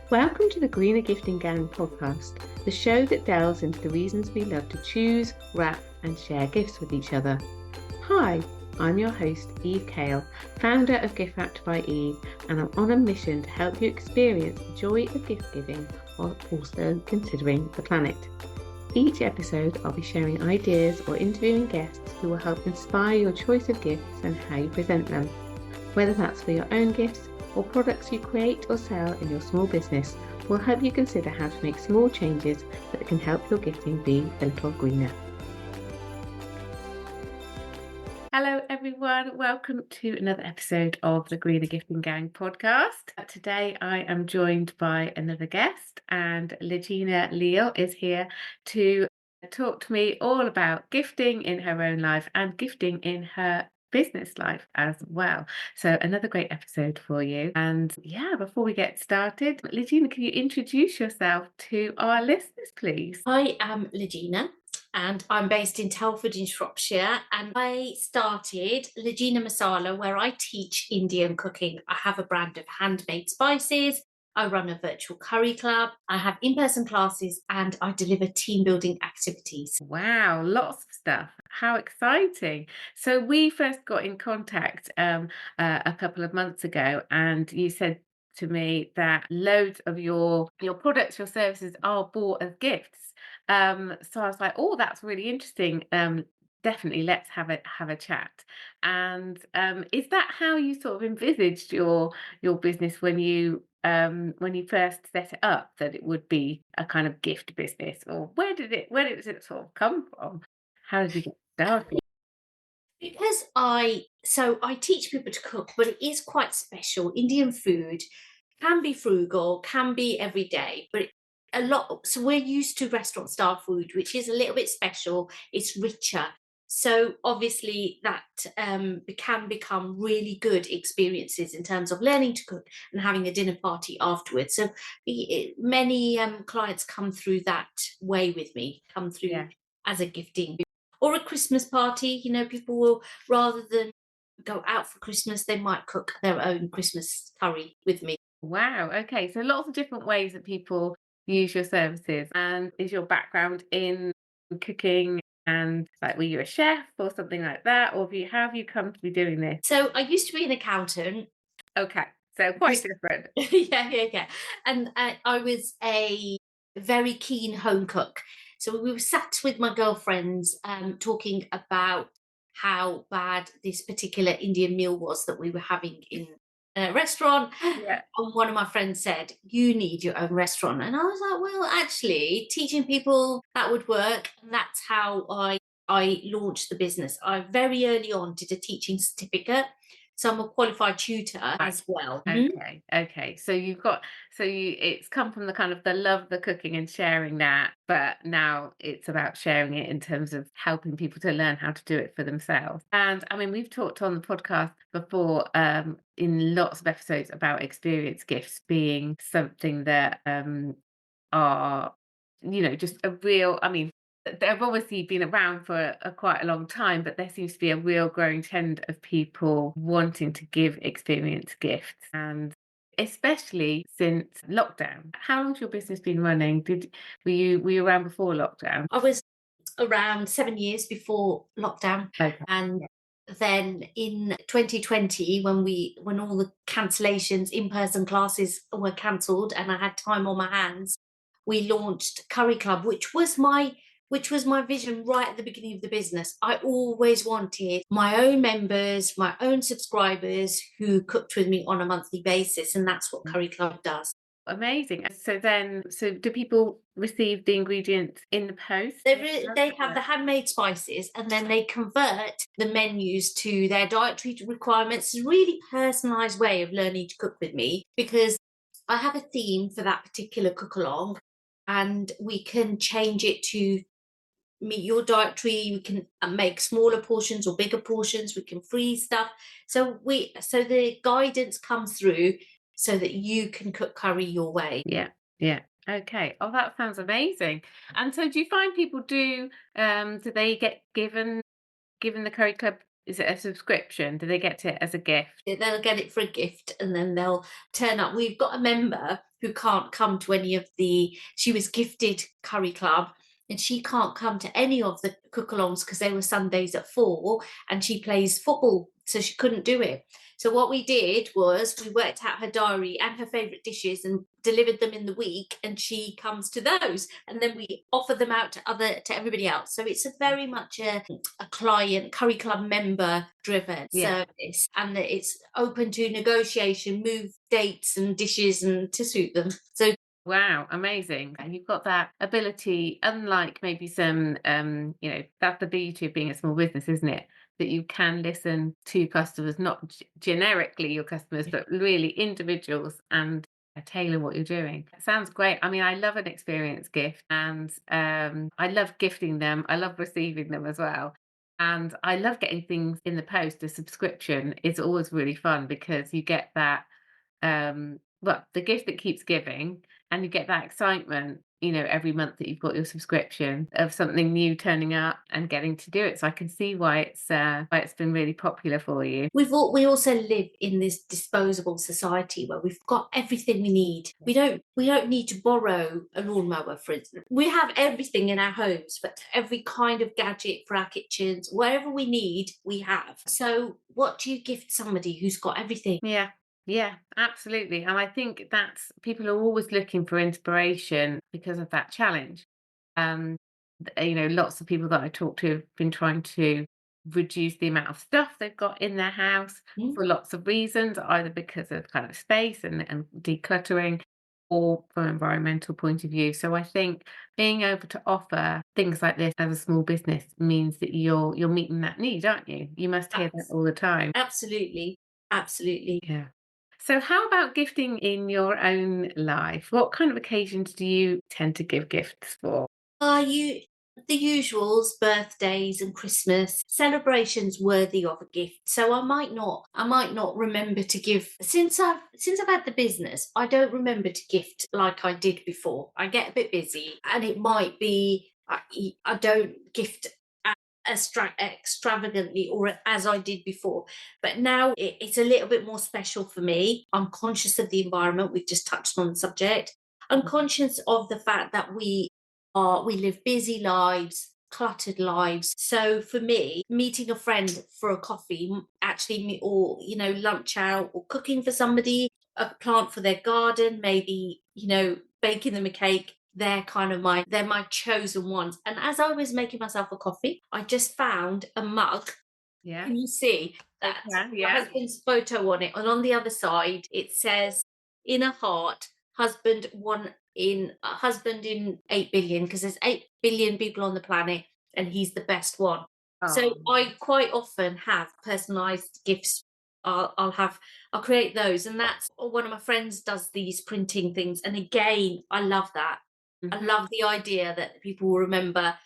Welcome to the Greener Gifting Gang podcast, the show that delves into the reasons we love to choose, wrap, and share gifts with each other. Hi, I'm your host, Eve Kale, founder of Gift Wrapped by Eve, and I'm on a mission to help you experience the joy of gift giving while also considering the planet. Each episode, I'll be sharing ideas or interviewing guests who will help inspire your choice of gifts and how you present them. Whether that's for your own gifts or products you create or sell in your small business, we'll help you consider how to make small changes that can help your gifting be a little greener. Hello everyone, welcome to another episode of the Greener Gifting Gang podcast. Today I am joined by another guest, and Lajina Leal is here to talk to me all about gifting in her own life and gifting in her business life as well. So another great episode for you. And yeah, before we get started, Lajina, can you introduce yourself to our listeners, please? I am Lajina, and I'm based in Telford in Shropshire, and I started Lajina Masala, where I teach Indian cooking. I have a brand of handmade spices. I run a virtual curry club. I have in-person classes, and I deliver team building activities. Wow, lots of stuff. How exciting. So we first got in contact a couple of months ago, and you said to me that loads of your products, your services are bought as gifts. So I was like, oh, that's really interesting. Definitely, let's have a chat. And is that how you sort of envisaged your business when you first set it up, that it would be a kind of gift business, or where did it sort of come from? How did you get started? Because I teach people to cook, but it is quite special. Indian food can be frugal, can be every day, but a lot. So we're used to restaurant style food, which is a little bit special. It's richer. So obviously that can become really good experiences in terms of learning to cook and having a dinner party afterwards. So many clients come through that way with me, come through Yeah. as a gifting or a Christmas party. People will, rather than go out for Christmas, they might cook their own Christmas curry with me. Wow. Okay. So lots of different ways that people use your services. And is your background in cooking, and like, were you a chef or something like that, or how have you come to be doing this? So I used to be an accountant. Okay. So quite different. Yeah. And I was a very keen home cook. So we were sat with my girlfriends talking about how bad this particular Indian meal was that we were having in a restaurant. Yeah. And one of my friends said, "You need your own restaurant." And I was like, well, actually, teaching people, that would work. And that's how I launched the business. I very early on did a teaching certificate. So I'm a qualified tutor as well. Okay. So it's come from the kind of the love of the cooking and sharing that, but now it's about sharing it in terms of helping people to learn how to do it for themselves. And I mean, we've talked on the podcast before, in lots of episodes, about experience gifts being something that are, just a real, I mean, they've obviously been around for quite a long time, but there seems to be a real growing trend of people wanting to give experience gifts, and especially since lockdown. How long's your business been running? Were you around before lockdown? I was around 7 years before lockdown. Okay. And then in 2020, when all the cancellations, in-person classes were cancelled and I had time on my hands, we launched Curry Club, which was my vision right at the beginning of the business. I always wanted my own members, my own subscribers who cooked with me on a monthly basis, and that's what Curry Club does. Amazing. So do people receive the ingredients in the post? They have the handmade spices, and then they convert the menus to their dietary requirements. It's a really personalised way of learning to cook with me, because I have a theme for that particular cook along, and we can change it to meet your dietary. We can make smaller portions or bigger portions. We can freeze stuff. So the guidance comes through so that you can cook curry your way. Yeah. Okay. Oh, that sounds amazing. And so do you find people do they get given the curry club, is it a subscription? Do they get it as a gift? They'll get it for a gift, and then they'll turn up. We've got a member who can't come to any of the she was gifted curry club, and she can't come to any of the cook-alongs because they were Sundays at 4, and she plays football, so she couldn't do it. So what we did was we worked out her diary and her favourite dishes and delivered them in the week, and she comes to those, and then we offer them out to everybody else. So it's a very much a client curry club member driven Yeah. service, and that it's open to negotiation, move dates and dishes and to suit them. So Wow, amazing. And you've got that ability, unlike maybe some, that's the beauty of being a small business, isn't it? That you can listen to customers, not generically your customers, but really individuals, and tailor what you're doing. It sounds great. I mean, I love an experience gift, and I love gifting them. I love receiving them as well. And I love getting things in the post. A subscription is always really fun because you get that, well, the gift that keeps giving, and you get that excitement, every month that you've got your subscription of something new turning up and getting to do it. So I can see why it's been really popular for you. we also live in this disposable society where we've got everything we need. We don't need to borrow a lawnmower, for instance. We have everything in our homes, but every kind of gadget for our kitchens, whatever we need, we have. So what do you gift somebody who's got everything? Yeah. Yeah, absolutely. And I think that's people are always looking for inspiration because of that challenge. Um, lots of people that I talk to have been trying to reduce the amount of stuff they've got in their house Mm, for lots of reasons, either because of kind of space and decluttering, or from an environmental point of view. So I think being able to offer things like this as a small business means that you're meeting that need, aren't you? You must hear that abs- all the time. Absolutely. Absolutely. Yeah. So how about gifting in your own life? What kind of occasions do you tend to give gifts for? Are you the usuals, birthdays and Christmas, celebrations worthy of a gift? So I might not remember to give since I've had the business, I don't remember to gift like I did before. I get a bit busy, and it might be I don't gift extravagantly or as I did before. But now it's a little bit more special for me. I'm conscious of the environment. We've just touched on the subject. I'm conscious of the fact that we live busy lives, cluttered lives. So for me, meeting a friend for a coffee, actually, or lunch out, or cooking for somebody, a plant for their garden, maybe baking them a cake. They're my chosen ones. And as I was making myself a coffee, I just found a mug. Yeah. Can you see I that? can, My yeah. husband's photo on it, and on the other side it says, "In a heart, husband in 8 billion," because there's 8 billion people on the planet, and he's the best one. So Oh, I quite often have personalised gifts. I'll create those, and that's or one of my friends does these printing things, and again, I love that. I mhm, love the idea that people will remember.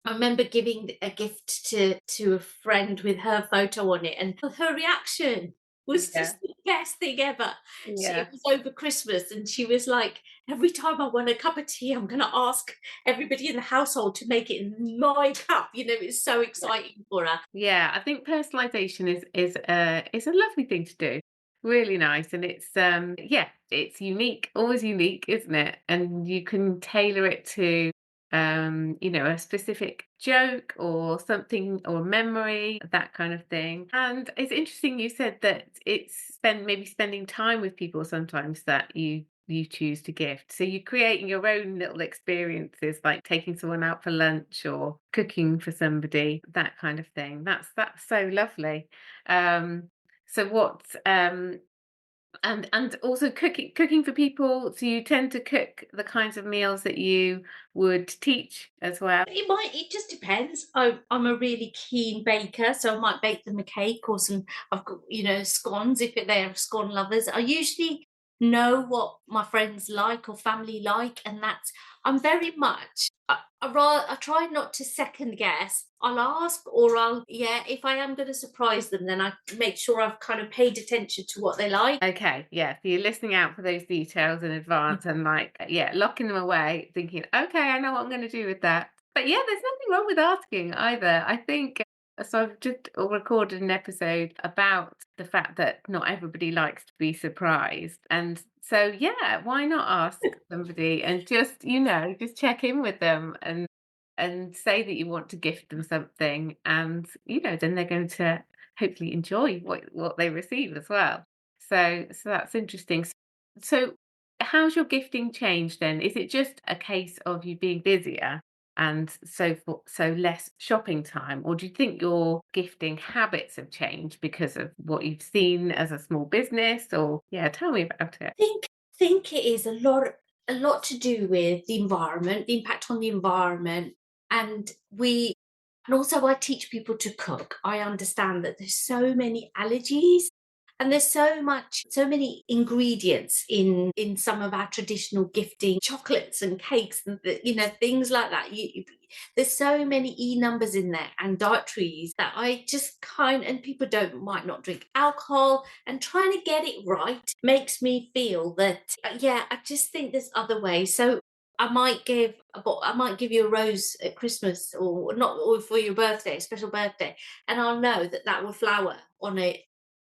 I remember giving a gift to a friend with her photo on it, and her reaction was yeah, just the best thing ever. It yeah, was over Christmas, and she was like, "Every time I want a cup of tea, I'm going to ask everybody in the household to make it in my cup." It's so yeah. exciting for her. Yeah, I think personalization is a lovely thing to do. Really nice. And it's unique, always unique, isn't it? And you can tailor it to a specific joke or something or memory, that kind of thing. And it's interesting you said that it's maybe spending time with people sometimes that you choose to gift. So you're creating your own little experiences, like taking someone out for lunch or cooking for somebody, that kind of thing. That's so lovely. Um, so what and also cooking for people. So you tend to cook the kinds of meals that you would teach as well. It just depends. I'm a really keen baker, so I might bake them a cake or some. I've got scones if they're scone lovers. I usually know what my friends like or family like, and I'm very much. I try not to second guess. I'll ask, or if I am going to surprise them, then I make sure I've kind of paid attention to what they like. Okay, yeah. So you're listening out for those details in advance and locking them away, thinking, okay, I know what I'm going to do with that. But yeah, there's nothing wrong with asking either. I think So I've just recorded an episode about the fact that not everybody likes to be surprised. And so, yeah, why not ask somebody and just, just check in with them and say that you want to gift them something, and then they're going to hopefully enjoy what they receive as well. So that's interesting. So how's your gifting changed then? Is it just a case of you being busier and so less shopping time, or do you think your gifting habits have changed because of what you've seen as a small business? Or yeah, tell me about it. Think it is a lot to do with the environment, the impact on the environment, and we and also I teach people to cook. I understand that there's so many allergies and there's so many ingredients in some of our traditional gifting, chocolates and cakes and things like that. There's so many numbers in there and dietaries that I just and people don't might not drink alcohol, and trying to get it right makes me feel that yeah, I just think there's other ways. So I might give you a rose at Christmas, or not, or for your birthday, a special birthday, and I'll know that that will flower on it,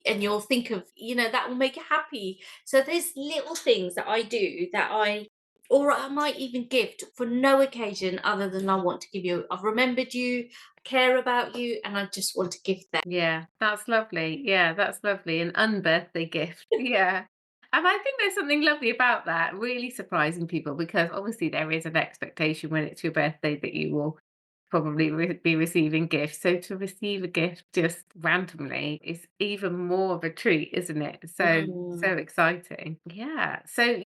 and you'll think of, that will make you happy. So there's little things that I do or I might even gift for no occasion other than I want to give you. I've remembered you, I care about you, and I just want to gift that. Yeah, that's lovely. Yeah, that's lovely. An unbirthday gift. Yeah. And I think there's something lovely about that, really surprising people, because obviously there is an expectation when it's your birthday that you will probably be receiving gifts. So to receive a gift just randomly is even more of a treat, isn't it? So Mm. exciting. Yeah. So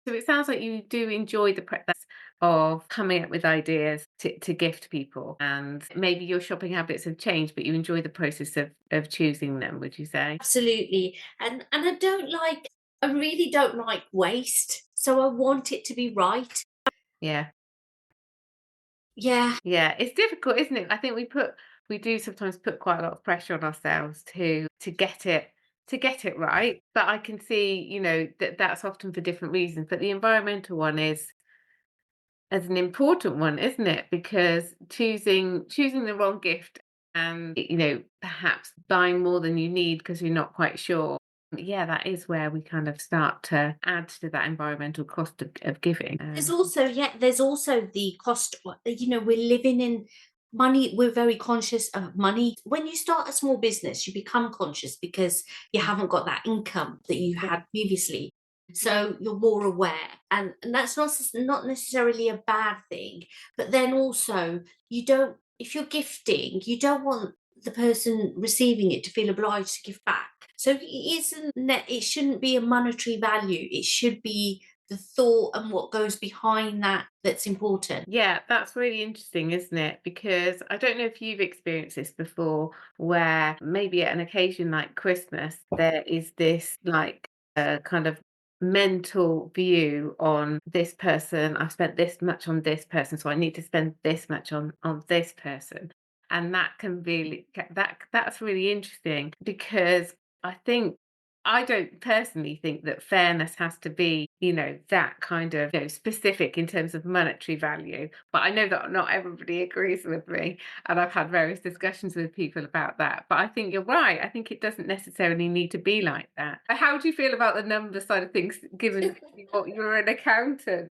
it sounds like you do enjoy the process of coming up with ideas to gift people, and maybe your shopping habits have changed, but you enjoy the process of choosing them, would you say? Absolutely. And I really don't like waste. So I want it to be right. Yeah. Yeah. Yeah. It's difficult, isn't it? I think we do sometimes put quite a lot of pressure on ourselves to get it right. But I can see, that that's often for different reasons. But the environmental one is as an important one, isn't it? Because choosing the wrong gift and, perhaps buying more than you need because you're not quite sure. Yeah, that is where we kind of start to add to that environmental cost of giving. There's also the cost. We're living in money. We're very conscious of money. When you start a small business, you become conscious because you haven't got that income that you Yeah. had previously. So you're more aware, and that's not necessarily a bad thing. But then also, you don't. If you're gifting, you don't want the person receiving it to feel obliged to give back. So it shouldn't be a monetary value. It should be the thought and what goes behind that that's important. Yeah, that's really interesting, isn't it? Because I don't know if you've experienced this before, where maybe at an occasion like Christmas, there is this like kind of mental view on this person. I've spent this much on this person, so I need to spend this much on this person. And that can really that's really interesting, because I think I don't personally think that fairness has to be, that kind of, specific in terms of monetary value. But I know that not everybody agrees with me. And I've had various discussions with people about that. But I think you're right. I think it doesn't necessarily need to be like that. How do you feel about the number side of things, given you're an accountant?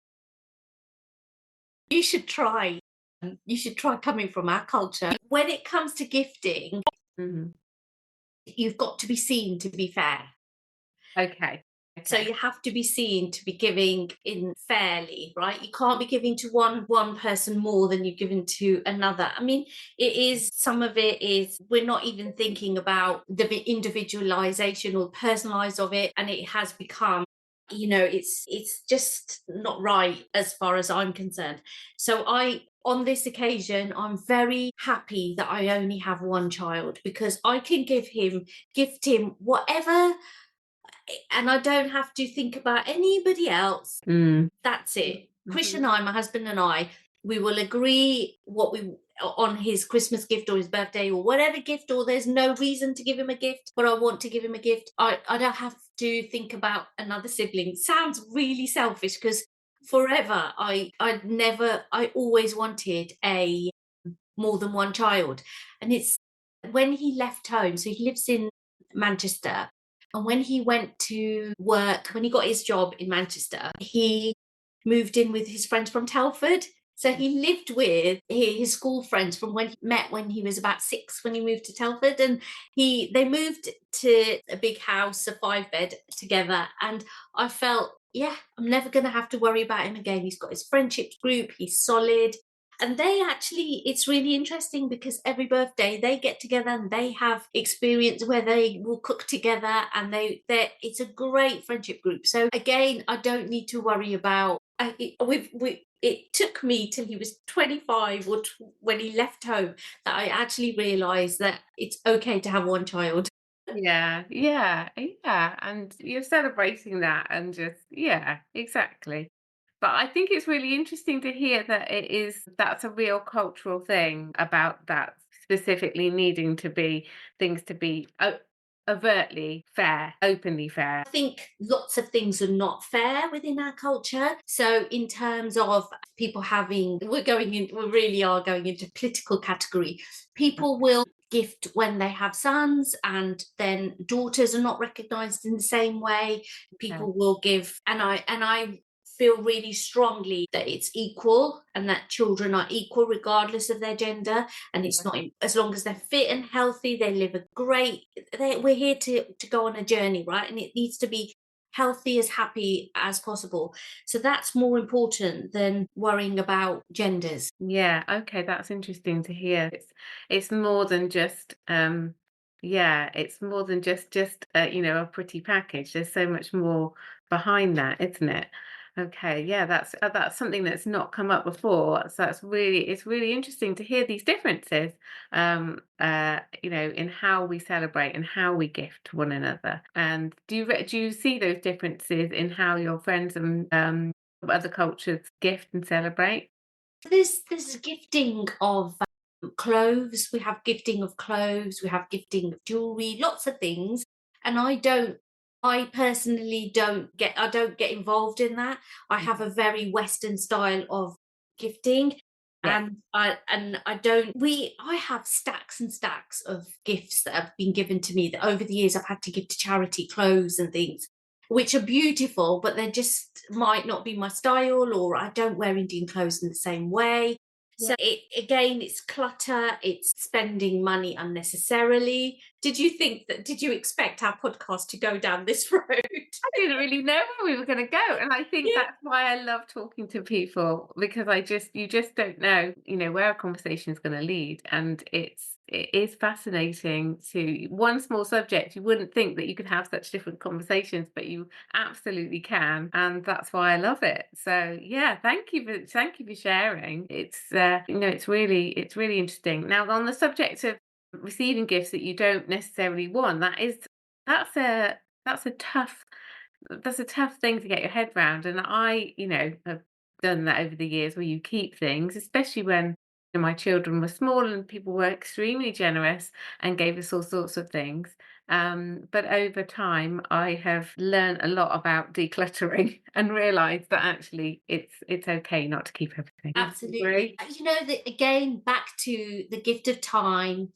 You should try. You should try coming from our culture. When it comes to gifting, Mhm. you've got to be seen to be fair. Okay. So Okay. you have to be seen to be giving in fairly, right? You can't be giving to one person more than you're giving to another. I mean, it is some of it is we're not even thinking about the individualization or personalized of it, and it has become, it's just not right as far as I'm concerned. So on this occasion, I'm very happy that I only have one child, because I can gift him whatever, and I don't have to think about anybody else. Mm. That's it. Chris Mhm. and I, my husband and I, we will agree what we on his Christmas gift or his birthday or whatever gift, or there's no reason to give him a gift, but I want to give him a gift. I don't have to think about another sibling. Sounds really selfish, because forever I always wanted a more than one child. And when he left home, so he lives in Manchester, and when he went to work, when he got his job in Manchester, he moved in with his friends from Telford. So he lived with his school friends from when he met when he was about 6 when he moved to Telford, and they moved to a big house, a 5-bed together, and I felt, yeah, I'm never going to have to worry about him again. He's got his friendship group, he's solid. And they actually, it's really interesting because every birthday they get together and they have experience where they will cook together, and it's a great friendship group. So again, I don't need to worry about. It took me till he was 25 when he left home that I actually realised that it's okay to have one child. Yeah, yeah, yeah, and you're celebrating that and just yeah, exactly. But I think it's really interesting to hear that that's a real cultural thing about that specifically needing to be things to be overtly fair, openly fair. I think lots of things are not fair within our culture. So, in terms of people having, we really are going into political category. People will gift when they have sons, and then daughters are not recognized in the same way. Okay. People will give, and I feel really strongly that it's equal and that children are equal regardless of their gender, and it's not, as long as they're fit and healthy, they live a great, we're here to go on a journey, right? And it needs to be healthy, as happy as possible. So that's more important than worrying about genders. Yeah, okay, that's interesting to hear. It's more than just yeah, it's more than just you know, a pretty package. There's so much more behind that, isn't it? Okay, yeah, that's something that's not come up before. So it's really interesting to hear these differences you know, in how we celebrate and how we gift one another. And do you see those differences in how your friends and of other cultures gift and celebrate? There's a gifting of clothes. We have gifting of clothes. We have gifting of jewelry. Lots of things, and I don't. I personally don't get. I don't get involved in that. I have a very Western style of gifting, Yeah. and I don't. I have stacks and stacks of gifts that have been given to me that over the years I've had to give to charity, clothes and things, which are beautiful, but they just might not be my style, or I don't wear Indian clothes in the same way. Yeah. So it again, it's clutter, it's spending money unnecessarily. Did you expect our podcast to go down this road? I didn't really know where we were going to go, and I think Yeah. that's why I love talking to people because you just don't know, you know, where a conversation is going to lead, and it is fascinating to one small subject. You wouldn't think that you could have such different conversations, but you absolutely can, and that's why I love it. So yeah, thank you for sharing. It's you know, it's really interesting. Now on the subject of receiving gifts that you don't necessarily want, that's a that's a tough that's a tough thing to get your head round, and I, you know, have done that over the years where you keep things, especially when you know, my children were small and people were extremely generous and gave us all sorts of things. But over time, I have learned a lot about decluttering and realised that actually it's okay not to keep everything. Would you Absolutely. agree? You know, again, back to the gift of time,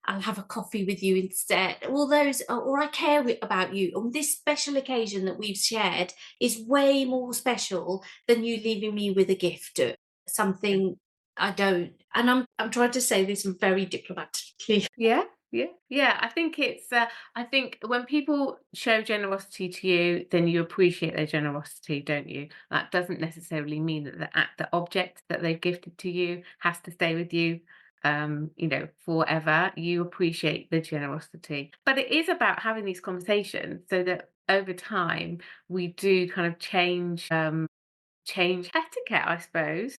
I'll have a coffee with you instead. All those, or I care about you. On this special occasion that we've shared is way more special than you leaving me with a gift, something I don't. And I'm trying to say this very diplomatically. Yeah, yeah, yeah. I think when people show generosity to you, then you appreciate their generosity, don't you? That doesn't necessarily mean that the object that they've gifted to you has to stay with you, you know, forever. You appreciate the generosity, but it is about having these conversations so that over time we do kind of change etiquette, I suppose.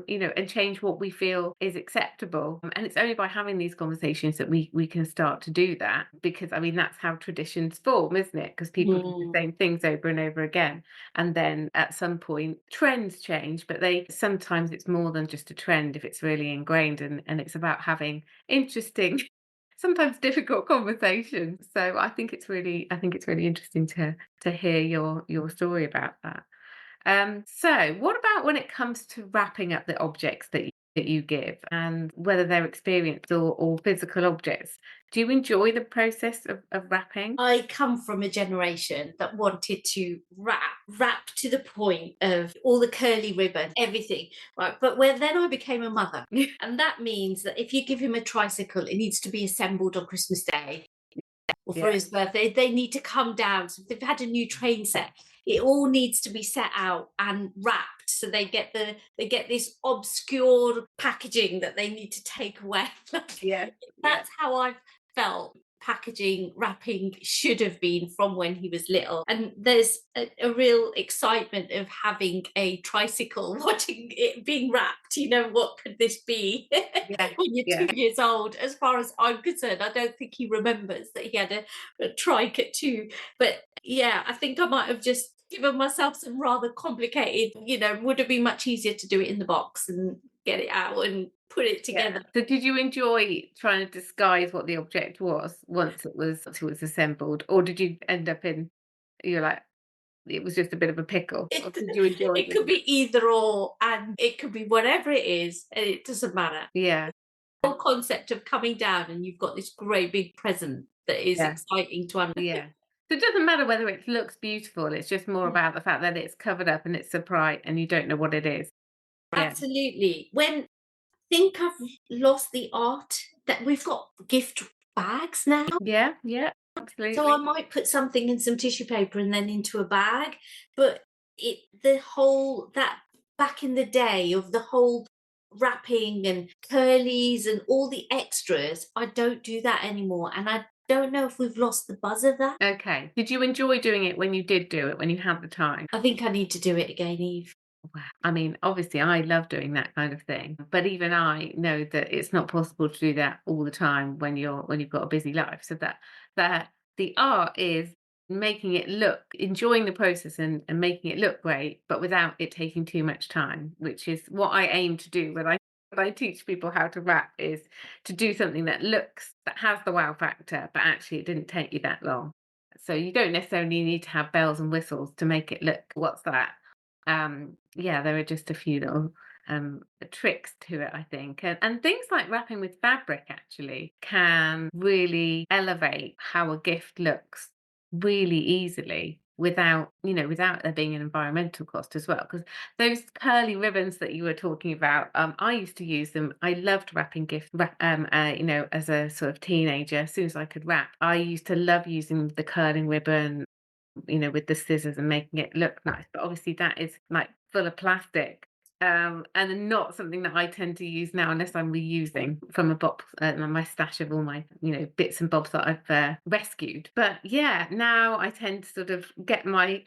You know, and change what we feel is acceptable. And it's only by having these conversations that we can start to do that. Because I mean, that's how traditions form, isn't it? Because people do the Mm. same things over and over again. And then at some point trends change, but they sometimes it's more than just a trend if it's really ingrained and it's about having interesting, sometimes difficult conversations. So I think it's really interesting to hear your story about that. So what about when it comes to wrapping up the objects that that you give, and whether they're experienced or physical objects. Do you enjoy the process of wrapping? I come from a generation that wanted to wrap to the point of all the curly ribbon, everything, right? But when then I became a mother, and that means that if you give him a tricycle, it needs to be assembled on Christmas Day or for Yeah, his birthday. They need to come down. So if they've had a new train set, it all needs to be set out and wrapped. So they get this obscure packaging that they need to take away. yeah, yeah, That's how I've felt packaging, wrapping should have been from when he was little. And there's a real excitement of having a tricycle, watching it being wrapped. You know, what could this be yeah, when you're yeah. 2 years old? As far as I'm concerned, I don't think he remembers that he had a trike at 2. But yeah, I think I might have just given myself some rather complicated, would have been much easier to do it in the box and get it out and put it Yeah. together. So did you enjoy trying to disguise what the object was once it was assembled, or did you end up in you're like it was just a bit of a pickle, or It did you enjoy it could doing that? be either or, and it could be whatever it is, and it doesn't matter. Yeah, The whole concept of coming down and you've got this great big present that is yeah, exciting to yeah. So it doesn't matter whether it looks beautiful. It's just more about the fact that it's covered up and it's surprise and you don't know what it is. Yeah, Absolutely. When think I've lost the art that we've got gift bags now. yeah, yeah. So I Absolutely. might put something in some tissue paper and then into a bag, but the whole that back in the day of the whole wrapping and curlies and all the extras, I don't do that anymore, and I don't know if we've lost the buzz of that. Okay. Did you enjoy doing it when you did do it, when you had the time? I think I need to do it again, Eve. Wow. I mean, obviously, I love doing that kind of thing, but even I know that it's not possible to do that all the time when you've got a busy life. So that the art is making it look, enjoying the process and making it look great, but without it taking too much time, which is what I aim to do when I teach people how to wrap is to do something that has the wow factor, but actually it didn't take you that long. So you don't necessarily need to have bells and whistles to make it look, what's that? Yeah, there are just a few little tricks to it, I think. And things like wrapping with fabric actually can really elevate how a gift looks really easily without there being an environmental cost as well. Because those curly ribbons that you were talking about, I used to use them. I loved wrapping as a sort of teenager, as soon as I could wrap, I used to love using the curling ribbon with the scissors and making it look nice. But obviously that is like full of plastic. And not something that I tend to use now unless I'm reusing from a box, my stash of all my, bits and bobs that I've rescued. But yeah, now I tend to sort of get my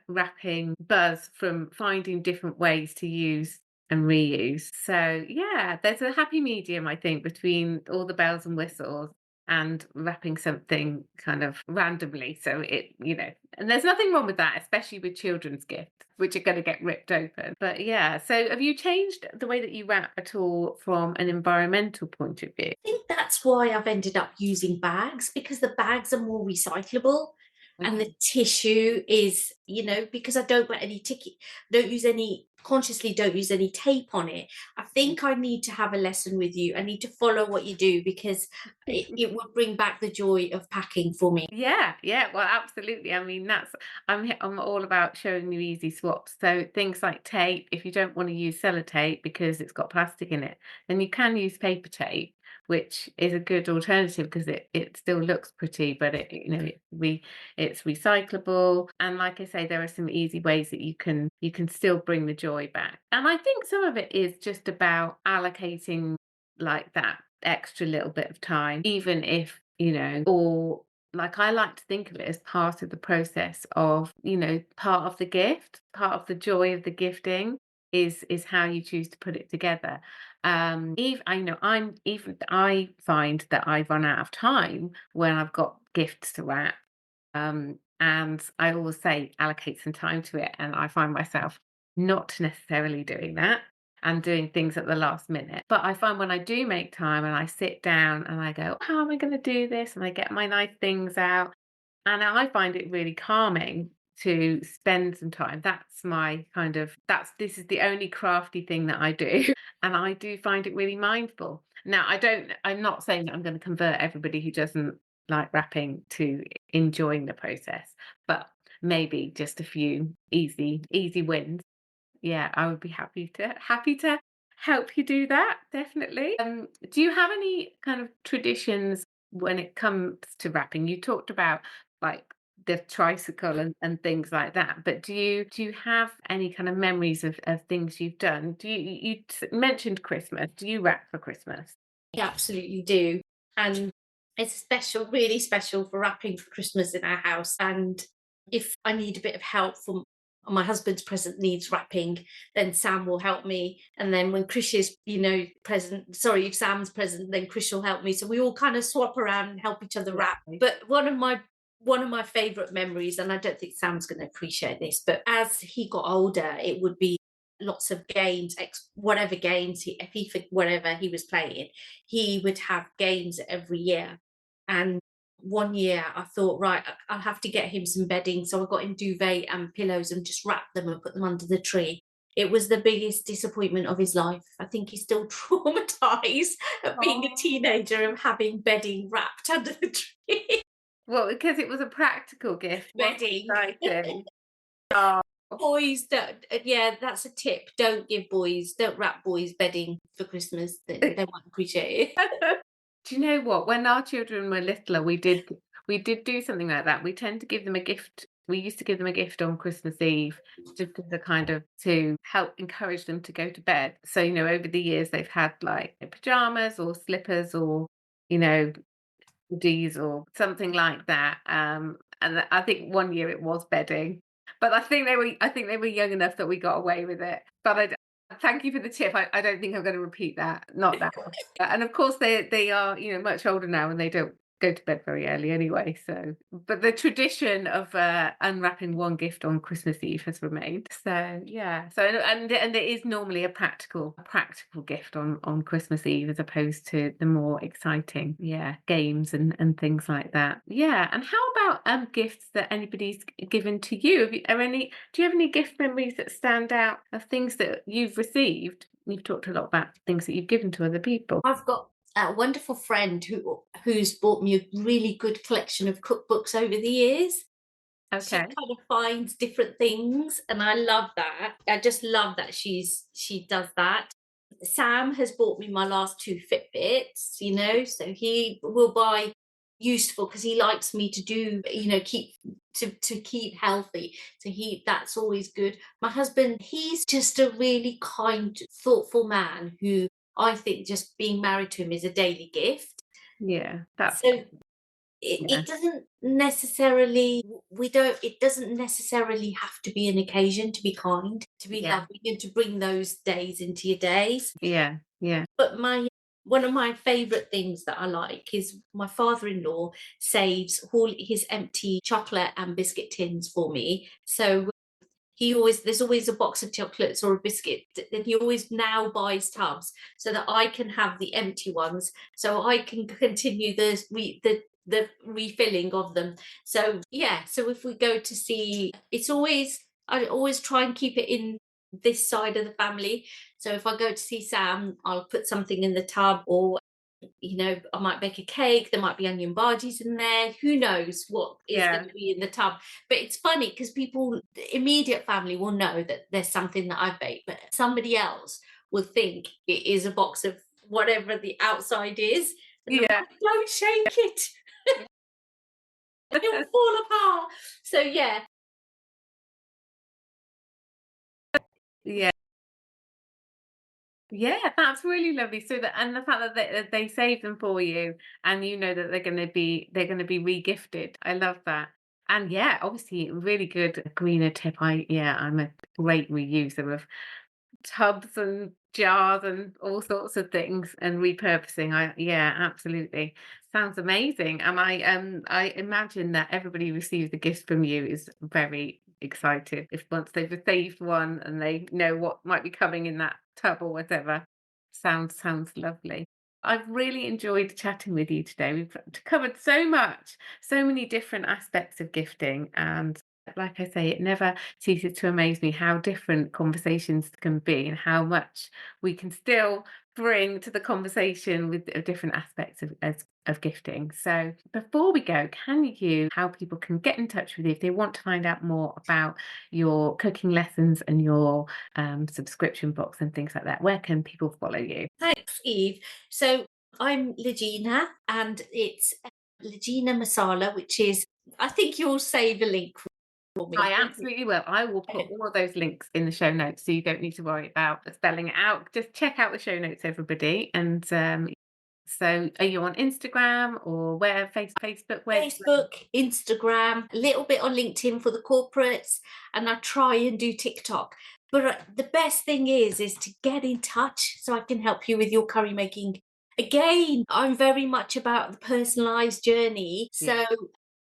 wrapping buzz from finding different ways to use and reuse. So yeah, there's a happy medium, I think, between all the bells and whistles and wrapping something kind of randomly. So and there's nothing wrong with that, especially with children's gifts, which are going to get ripped open. But yeah, so have you changed the way that you wrap at all from an environmental point of view? I think that's why I've ended up using bags, because the bags are more recyclable and Okay. the tissue is, because I don't put any ticket, don't use any, consciously don't use any tape on it. I think I need to have a lesson with you. I need to follow what you do because it would bring back the joy of packing for me. Yeah, yeah, well, absolutely. I mean, I'm all about showing you easy swaps. So things like tape, if you don't want to use sellotape because it's got plastic in it, then you can use paper tape, which is a good alternative because it still looks pretty, but it's recyclable. And like I say, there are some easy ways that you can still bring the joy back. And I think some of it is just about allocating like that extra little bit of time, even if or like I like to think of it as part of the process of, part of the gift, part of the joy of the gifting is how you choose to put it together. Even I find that I run out of time when I've got gifts to wrap. And I always say allocate some time to it. And I find myself not necessarily doing that and doing things at the last minute. But I find when I do make time and I sit down and I go, how am I going to do this? And I get my nice things out. And I find it really calming to spend some time. That's my kind of this is the only crafty thing that I do. And I do find it really mindful. Now, I'm not saying that I'm going to convert everybody who doesn't like wrapping to enjoying the process, but maybe just a few easy wins. Yeah, I would be happy to help you do that, definitely. Do you have any kind of traditions when it comes to wrapping? You talked about like the tricycle and things like that, but do you have any kind of memories of things you've done? Mentioned Christmas. Do you wrap for Christmas? We absolutely do. And it's special, really special for wrapping for Christmas in our house. And if I need a bit of help from my husband's present needs wrapping, then Sam will help me. And then when Chris is, present, sorry, if Sam's present, then Chris will help me. So we all kind of swap around and help each other wrap. Lovely. But one of my favorite memories, and I don't think Sam's going to appreciate this, but as he got older, it would be lots of games, whatever games if he whatever he was playing, he would have games every year. And one year I thought, right, I'll have to get him some bedding, so I got him duvet and pillows and just wrapped them and put them under the tree. It was the biggest disappointment of his life. I think he's still traumatized at being a Oh. teenager and having bedding wrapped under the tree. Well, because it was a practical gift. What Bedding. exciting. Oh. Boys don't, yeah, that's a tip. Don't wrap boys bedding for Christmas. They won't appreciate it. Do you know what? When our children were littler, we did do something like that. We tend to give them a gift. We used to give them a gift on Christmas Eve, just as a kind of to help encourage them to go to bed. So, over the years they've had like pajamas or slippers or, you know, hoodies or something like that. And I think one year it was bedding, but I think they were young enough that we got away with it. But thank you for the tip. I don't think I'm going to repeat that. Not that. And of course they are much older now and they don't go to bed very early anyway. So, but the tradition of unwrapping one gift on Christmas Eve has remained. So yeah. So and it is normally a practical gift on Christmas Eve as opposed to the more exciting games and things like that. Yeah. And how about gifts that anybody's given to you? Do you have any gift memories that stand out of things that you've received? You've talked a lot about things that you've given to other people. I've got a wonderful friend who's bought me a really good collection of cookbooks over the years. She Okay. kind of finds different things, and I love that. I just love that she does that. Sam has bought me my last two Fitbits, so he will buy useful because he likes me to do, keep to keep healthy. So that's always good. My husband, he's just a really kind, thoughtful man who I think just being married to him is a daily gift. Yeah, that's So it, yeah, it doesn't necessarily we don't it doesn't necessarily have to be an occasion to be kind, to be yeah, loving, and to bring those days into your days. yeah, yeah, But my one of my favorite things that I like is my father-in-law saves all his empty chocolate and biscuit tins for me. So there's always a box of chocolates or a biscuit, and he always now buys tubs so that I can have the empty ones, so I can continue the refilling of them. So yeah, so if we go to see, I always try and keep it in this side of the family. So if I go to see Sam, I'll put something in the tub, or I might bake a cake, there might be onion bhajis in there. Who knows what is going yeah, to be in the tub? But it's funny because people, the immediate family, will know that there's something that I baked, but somebody else will think it is a box of whatever the outside is. And I'm yeah, like, don't shake it, it'll fall apart. So yeah, yeah, yeah. That's really lovely. So the fact that they save them for you, and you know that they're going to be regifted. I love that. And yeah, obviously, really good greener tip. I'm a great reuser of tubs and jars and all sorts of things and repurposing. Yeah, absolutely. Sounds amazing. And I imagine that everybody who receives a gift from you is very excited if once they've received one and they know what might be coming in that tub or whatever. Sounds lovely. I've really enjoyed chatting with you today. We've covered so much, so many different aspects of gifting, and Like I say, it never ceases to amaze me how different conversations can be and how much we can still bring to the conversation with different aspects of gifting. So before we go, can you how people can get in touch with you if they want to find out more about your cooking lessons and your subscription box and things like that? Where can people follow you? Thanks, Eve. So I'm Lajina, and it's Lajina Masala, which is, I think you'll save a link for me. I absolutely will. I will put all of those links in the show notes so you don't need to worry about spelling it out. Just check out the show notes, everybody. And so are you on Instagram or where? Facebook? Where's Facebook, Instagram, a little bit on LinkedIn for the corporates, and I try and do TikTok. But the best thing is to get in touch so I can help you with your curry making. Again, I'm very much about the personalized journey. yeah. So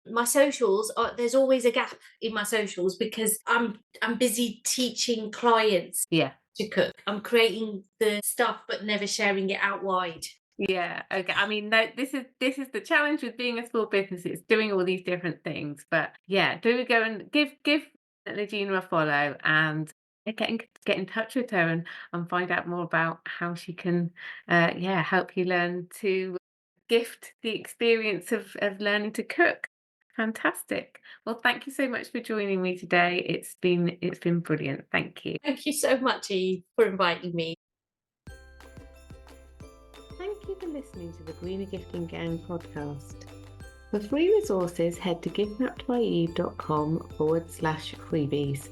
my socials there's always a gap in my socials because I'm busy teaching clients Yeah. to cook. I'm creating the stuff but never sharing it out wide. Yeah. Okay. I mean, no, this is the challenge with being a small business. It's doing all these different things. But yeah, do go and give Legina a follow and get in touch with her and find out more about how she can yeah, help you learn to gift the experience of learning to cook. Fantastic. Well, thank you so much for joining me today. It's been brilliant. Thank you. Thank you so much, Eve, for inviting me. Thank you for listening to the Greener Gifting Gang podcast. For free resources, head to giftupbyeve.com/freebies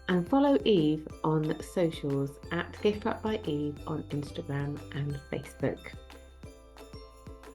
and follow Eve on socials at giftupbyeve on Instagram and Facebook.